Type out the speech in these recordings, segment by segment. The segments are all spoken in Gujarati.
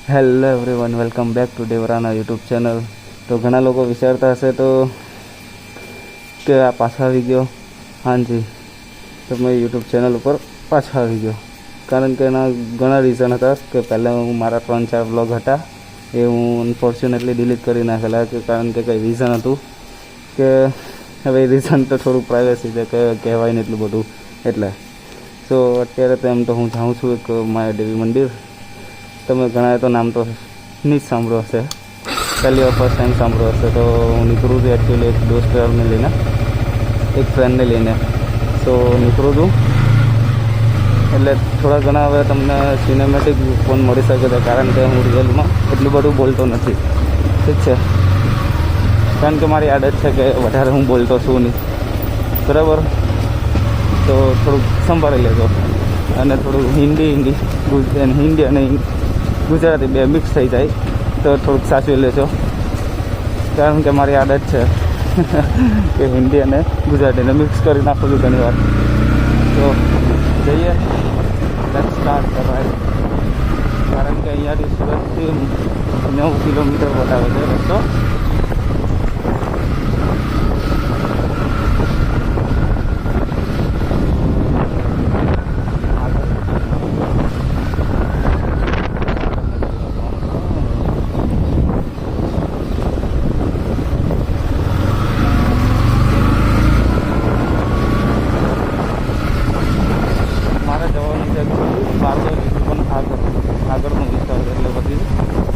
Hello everyone, welcome back to દેવરાના યુટ્યુબ ચેનલ. તો ઘણા લોકો વિચારતા હશે તો કે આ પાછા આવી ગયો. હાજી, તો મેં યુટ્યુબ ચેનલ ઉપર પાછા આવી ગયો, કારણ કે એના ઘણા રીઝન હતા. કે પહેલાં હું મારા 3-4 વ્લોગ હતા એ હું અનફોર્ચ્યુનેટલી ડિલીટ કરી નાખેલા, કે કારણ કે કંઈ રીઝન હતું કે હવે એ રીઝન તો થોડું પ્રાઇવેસી છે કે કહેવાય ને એટલું બધું. એટલે સો અત્યારે તો એમ તો હું જાઉં છું એક માયા દેવી મંદિર. તમે ઘણાએ તો નામ તો નહીં જ સાંભળ્યો હશે, પહેલી વાર ફર્સ્ટ ટાઈમ સાંભળ્યો હશે. તો હું નીકળું છું એકચ્યુઅલી એક દોસ્તને લઈને, એક ફ્રેન્ડને લઈને. સો નીકળું છું એટલે થોડા ઘણા હવે તમને સિનેમેટિક ફોન મળી શકે છે, કારણ કે હું રિયલમાં એટલું બધું બોલતો નથી. ઠીક છે, કારણ કે મારી આદત છે કે વધારે હું બોલતો છું નહીં, બરાબર. તો થોડુંક સંભાળી લેજો, અને થોડું હિન્દી અને ગુજરાતી બે મિક્સ થઈ જાય તો થોડુંક સાચવી લેજો, કારણ કે મારી આદત છે કે હિન્દી અને ગુજરાતીને મિક્સ કરી નાખું છું ઘણી વાર. તો જઈએ, લેટ્સ સ્ટાર્ટ કરાય, કારણ કે અહીંયાથી સુરતથી 9 કિલોમીટર બતાવે છે રસ્તો. આગળનો વિસ્તાર એટલે પછી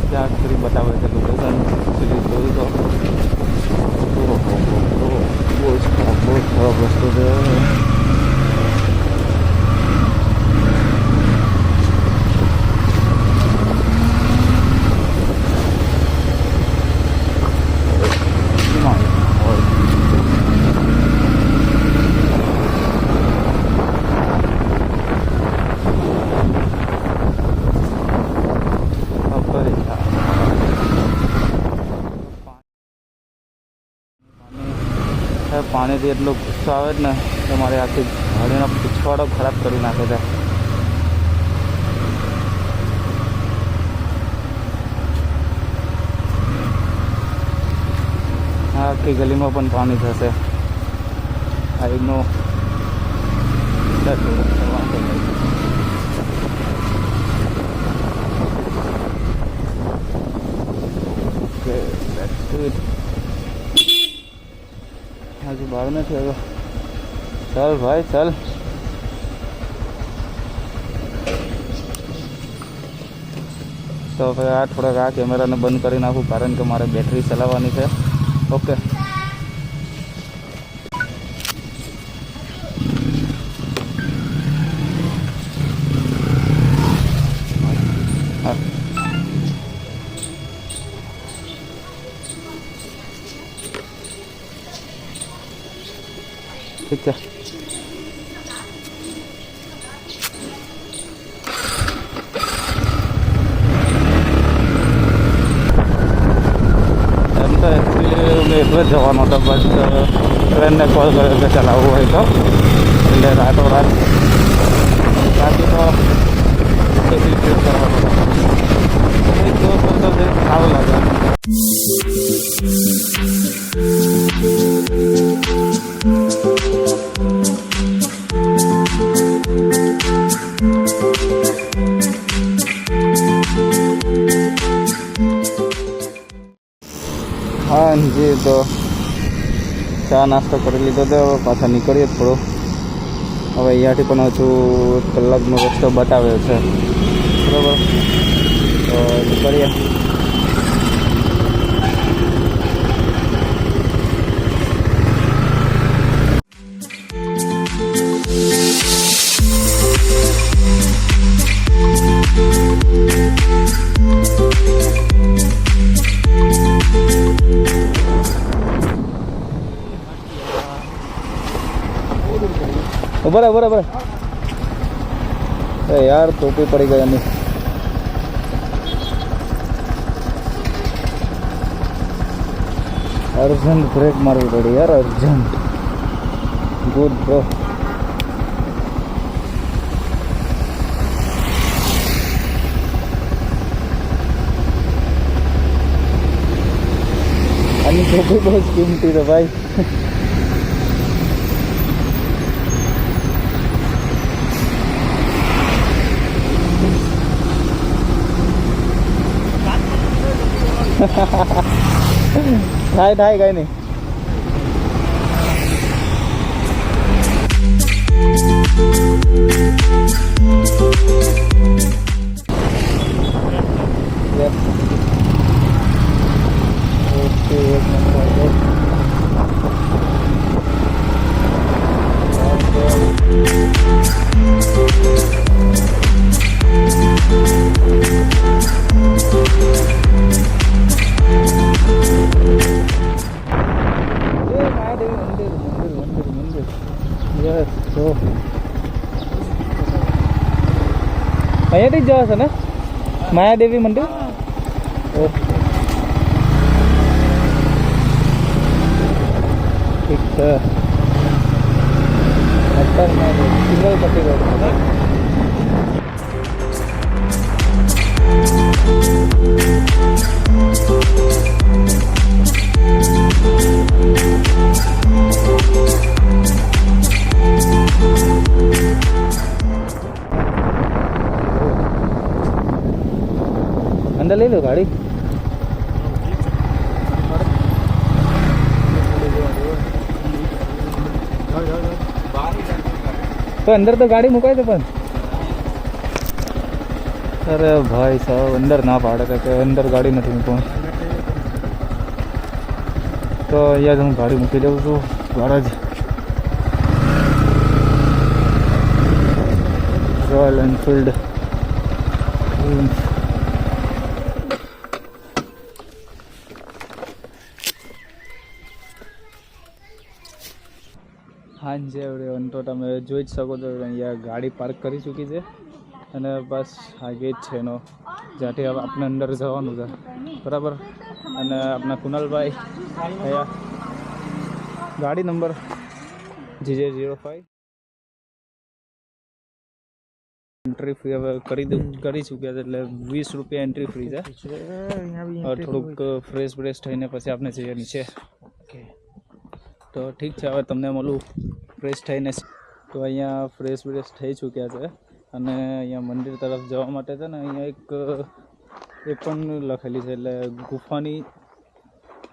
ત્યાં સુધી બતાવે છે લોકેશન સુધી જોયું તો બહુ જ ખરાબ રસ્તો છે. પાણીથી એટલો ગુસ્સો આવે જ ને કે મારી આખી ગાડીનો પીછવાડો ખરાબ કરી નાખે છે. આખી ગલીમાં પણ પાણી થશે. આઈ નો ઓકે, લેટ્સ ડુ ઇટ. હજુ બહાર નથી આવ્યો. ચાલ ભાઈ ચાલ. તો હવે થોડાક આ કેમેરાને બંધ કરી નાખું, કારણ કે મારે બેટરી ચલાવવાની છે. ઓકે, હા. ઠીક છે. એમ તો એકચ્યુઅલી મેં એકલો જ જવાનો હતો, બસ ફ્રેન્ડને કોલ કર્યો કે ચલાવવું હોય તો, એટલે રાતોરાત બાકી તો એક્ઝિક્યુટ કરવાનો હતો. એક દિવસ તો સારું લાગે. હાજી, તો ચા નાસ્તો કરી લીધો તો હવે પાછા નીકળીએ થોડો. હવે અહીંયાથી પણ હજુ કલાકનો રસ્તો બતાવ્યો છે, બરાબર. તો નીકળીએ. બરાબર. યાર ટોપી પડી ગઈ એની. અર્જન્ટ બ્રેક મારવી પડી યાર, અર્જન્ટ. Good bro. टोपी बहुत कीमती है भाई। થાય થાય કઈ નહીં. ઓકે એક નંબર. યસ તો અહીંયાથી જ જવા છે ને માયાદેવી મંદિર. ઓકે ઠીક છે. અત્યારે માયાદેવી સિંગલ પટ્ટી રોડ. अंदर ले लो गाड़ी. तो अंदर तो गाड़ी मुकाई थे पण. अरे भाई साहब अंदर ना पाड़े કે અંદર ગાડી નથી મૂકવા. તો અહીંયા હું ગાડી મૂકી દઉં છું ગેરેજ. Royal Enfield. હાંજે એવરીવન તો તમે જોઈ જ શકો છો અહીંયા ગાડી પાર્ક કરી ચૂકી છે અને બસ આ ગેટ છે એનો જ્યાંથી હવે આપણે અંદર જવાનું છે બરાબર. અને આપણા કુનાલભાઈ અહીંયા ગાડી નંબર GJ05 એન્ટ્રી ફી હવે કરી ચૂક્યા છે એટલે 20 રૂપિયા એન્ટ્રી ફ્રી છે. થોડુંક ફ્રેશ બ્રેશ થઈને પછી આપણે જઈએ નીચે. ઓકે તો ઠીક છે હવે તમને મળું ફ્રેશ થઈને. તો અહીંયા ફ્રેશ બ્રેશ થઈ ચૂક્યા છે અને અહીંયા મંદિર તરફ જવા માટે છે ને અહીંયા એક એ પણ લખેલી છે એટલે ગુફાની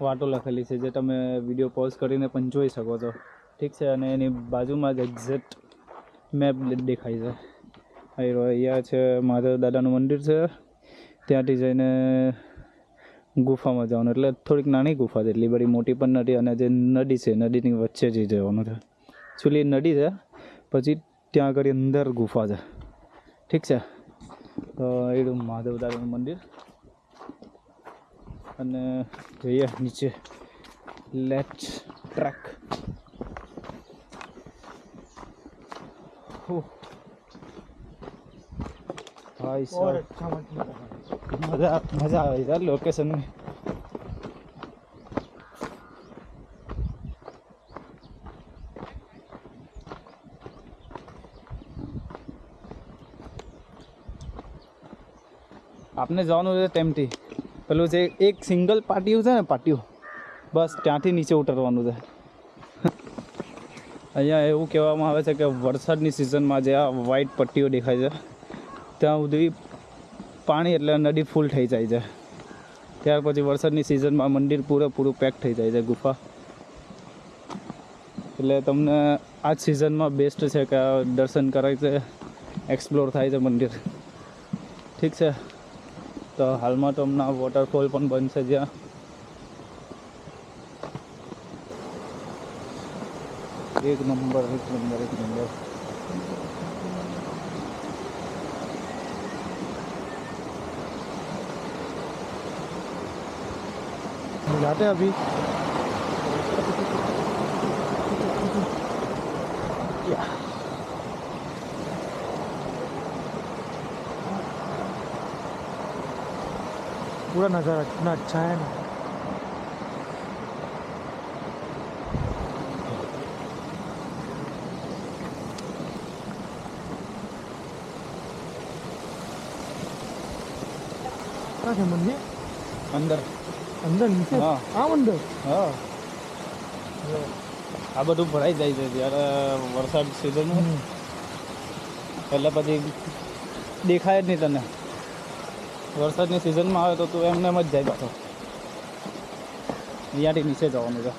વાટો લખેલી છે જે તમે વિડીયો પોઝ કરીને પણ જોઈ શકો છો. ઠીક છે. અને એની બાજુમાં જ એક્ઝેક્ટ મેપ દેખાય છે. અહીંયા છે મહાદેવ દાદાનું મંદિર છે. ત્યાંથી જઈને ગુફામાં જવાનું એટલે થોડીક નાની ગુફા છે એટલી બધી મોટી પણ નથી. અને જે નદી છે નદીની વચ્ચે જઈ જવાનું છે. એકચ્યુઅલી નદી છે પછી ત્યાં આગળ અંદર ગુફા છે. ઠીક છે. તો એ મહાદેવ દાદાનું મંદિર અને જઈએ નીચે. Let's track. ભાઈ મજા આવે છે લોકેશનની. આપને જવાનું છે ટેમથી પેલું જે એક સિંગલ પાટિયું છે ને પાટિયું બસ ત્યાંથી નીચે ઉતરવાનું છે. અહીંયા એવું કહેવામાં આવે છે કે વરસાદની સિઝનમાં જે આ વ્હાઈટ પટ્ટીઓ દેખાય છે ત્યાં સુધી પાણી એટલે નદી ફૂલ થઈ જાય છે. ત્યાર પછી વરસાદની સિઝનમાં મંદિર પૂરેપૂરું પેક થઈ જાય છે ગુફા. એટલે તમને આ જ સિઝનમાં બેસ્ટ છે કે દર્શન કરાય છે એક્સપ્લોર થાય છે મંદિર. ઠીક છે. તો હાલમાં તો હમણાં વોટરફોલ પણ બનશે જ્યાં એક નંબર. जाते हैं अभी. पूरा नज़ारा इतना अच्छा है ना. क्या है मंदिर अंदर અંદર નીચે હા. આમ અંદર હા આ બધું ભરાઈ જાય છે જ્યારે વરસાદ સિઝન હોય એટલે પછી દેખાય જ નહીં તને. વરસાદની સિઝનમાં આવે તો તું એમને એમ જ જાય પાછો. અહીંયાથી નીચે જવાનું છે.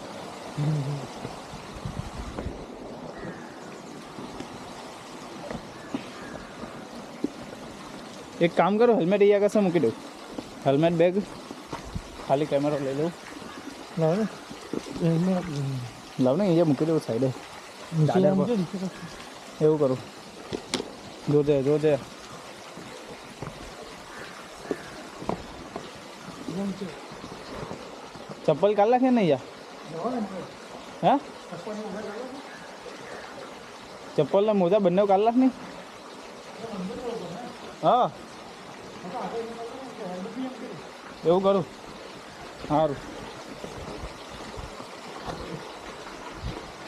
એક કામ કરો, હેલ્મેટ અહીંયા કશે મૂકી દઉં. હેલ્મેટ બેગ ખાલી કેમેરો લઈ લઉં. લાવ ને લાવ ને અહીંયા મૂકી દઉં સાઈડે. દાદા પર. એવું કરું. જોજે જોજે. ચપ્પલ કાઢ નાખે ને અહીંયા? હા ચપ્પલ ને મોજા બંને કાઢ નાખ નહીં? હા એવું કરું. સારું.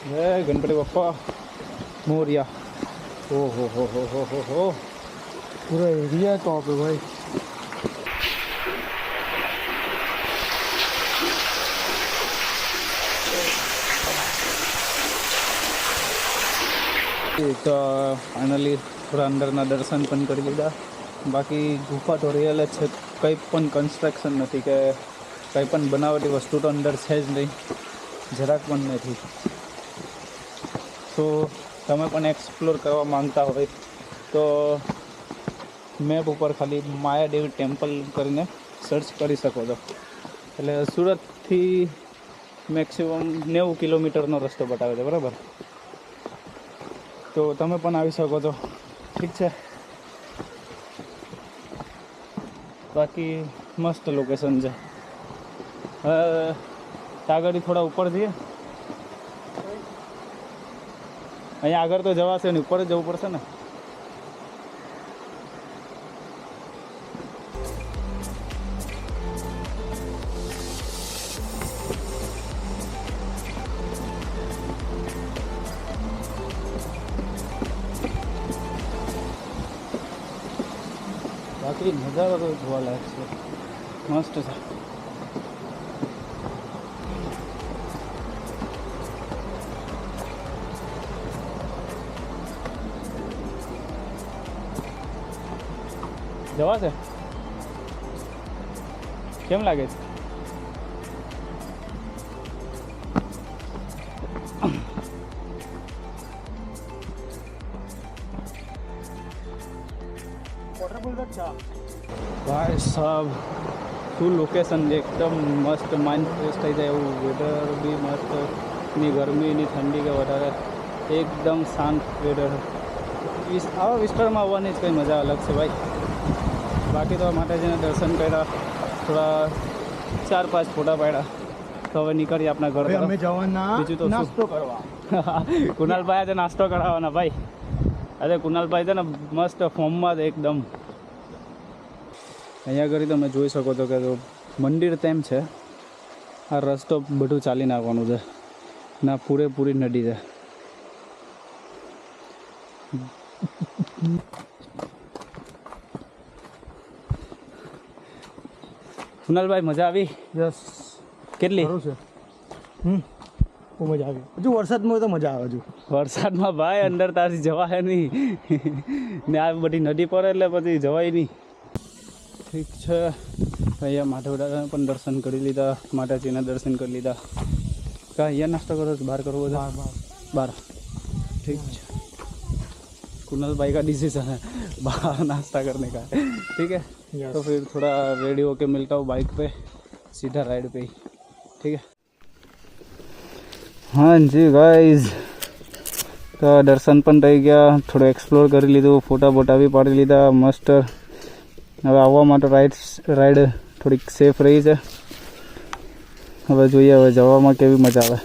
જય ગણપતિ બાપ્પા મોરિયા. ઓહો હો હો હો હો હો. પૂરા એરિયા તો આપણે ભાઈ તો ફાઇનલી થોડા અંદરના દર્શન પણ કરી લીધા. બાકી ગુફા તો રિયલ જ છે. કંઈ પણ કન્સ્ટ્રક્શન નથી કે કંઈ પણ બનાવટી વસ્તુ તો અંદર છે જ નહીં, જરાક પણ નથી. તો તમે પણ એક્સપ્લોર કરવા માંગતા હોય તો મેપ ઉપર ખાલી માયાદેવી ટેમ્પલ કરીને સર્ચ કરી શકો છો. એટલે સુરતથી મેક્સિમમ 90 કિલોમીટરનો રસ્તો બતાવે છે, બરાબર? તો તમે પણ આવી શકો છો. ઠીક છે. બાકી મસ્ત લોકેશન છે. આગળ થોડા ઉપર જઈએ. અહીંયા આગળ તો જવાશે ને, ઉપર જ જવું પડશે ને. બાકી નજારો તો જોવા લાયક છે, મસ્ત છે. જવાશે? કેમ લાગે છે? ભાઈ સાહેબ શું લોકેશન છે, એકદમ મસ્ત. માઇન્ડ ફ્રેશ થઈ જાય એવું. વેધર બી મસ્ત, ની ગરમી ની ઠંડી કે વધારે, એકદમ શાંત વેધર. આવા વિસ્તારમાં આવવાની જ કંઈ મજા અલગ છે ભાઈ. બાકી તો માતાજીના દર્શન કર્યા, થોડા 4-5 ફોટા પાડ્યા. તો હવે નીકળીએ આપણા ઘર તરફ. અમે જવાના બીજું તો નાસ્તો કરવા. કુનાલભાઈ આજે નાસ્તો કરાવવાના ભાઈ. અરે કુનાલભાઈ છે ને મસ્ત ફોર્મમાં જ એકદમ. અહીંયા આગળ તમે જોઈ શકો છો કે મંદિર તેમ છે. આ રસ્તો બધું ચાલીને આવવાનું છે ના, પૂરેપૂરી નદી છે. કુનાલભાઈ મજા આવી? યસ. કેટલી? સારું છે. બહુ મજા આવી. હજુ વરસાદમાં તો મજા આવે. હજુ વરસાદમાં ભાઈ અંદર તારી જવાય નહીં ને. આ બધી નદી પર એટલે પછી જવાય નહીં. ઠીક છે. અહીંયા માધવદાદાને પણ દર્શન કરી લીધા, માતાજીના દર્શન કરી લીધા. કા અહીંયા નાસ્તો કરો છો? બહાર કરવો છે? बार ठीक है। कुणाल भाई का डिसीजन है बाहर नाश्ता करने का, ठीक है। तो फिर थोड़ा रेडी होके मिलता हूँ बाइक पे, सीधा राइड पे ही, ठीक है। हाँ जी गाइज, तो दर्शन पण થઈ ગયા, થોડું એક્સપ્લોર કરી લીધું, ફોટા બોટા બી પાડી લીધા મસ્ત। હવે આવવા માટે રાઈડ થોડીક સેફ રહી છે। હવે જોઈએ હવે જવામાં કેવી મજા આવે,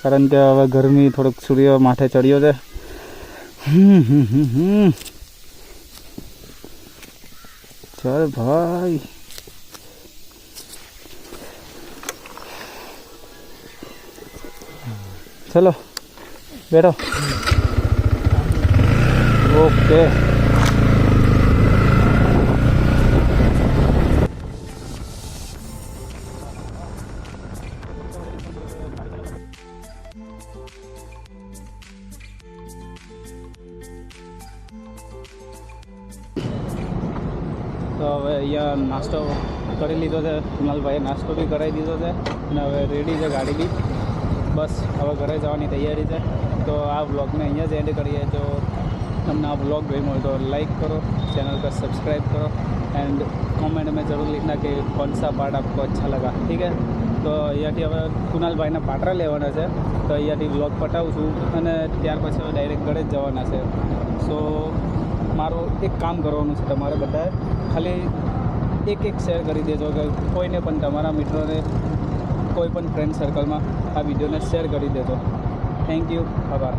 કારણ કે હવે ગરમી થોડોક સૂર્ય માથે ચડ્યો છે। ચાલ ભાઈ, चलो बैठो, ओके। તો હવે અહીંયા નાસ્તો કરી લીધો છે. કુનાલભાઈએ નાસ્તો બી કરાવી દીધો છે અને હવે રેડી છે ગાડી બી. બસ હવે ઘરે જવાની તૈયારી છે. તો આ વ્લોગને અહીંયા જ એન્ડ કરીએ. તો તમને આ व्लॉग गई हो तो लाइक करो, चैनल को सब्सक्राइब करो एंड कमेंट में जरूर लिखना कि कौन सा पार्ट आपको अच्छा लगा. ठीक है. તો અહીંયાથી હવે કુનાલભાઈના પાટરા લેવાના છે. તો અહીંયાથી વ્લોગ પટાવું છું અને ત્યાર પછી હવે ડાયરેક્ટ ઘરે જ જવાના છે. સો મારું એક કામ કરવાનું છે તમારે બધાએ. ખાલી એક શેર કરી દેજો કે કોઈને પણ તમારા મિત્રોને કોઈ પણ ફ્રેન્ડ સર્કલમાં આ વિડીયોને શેર કરી દેજો. Thank you. આભાર.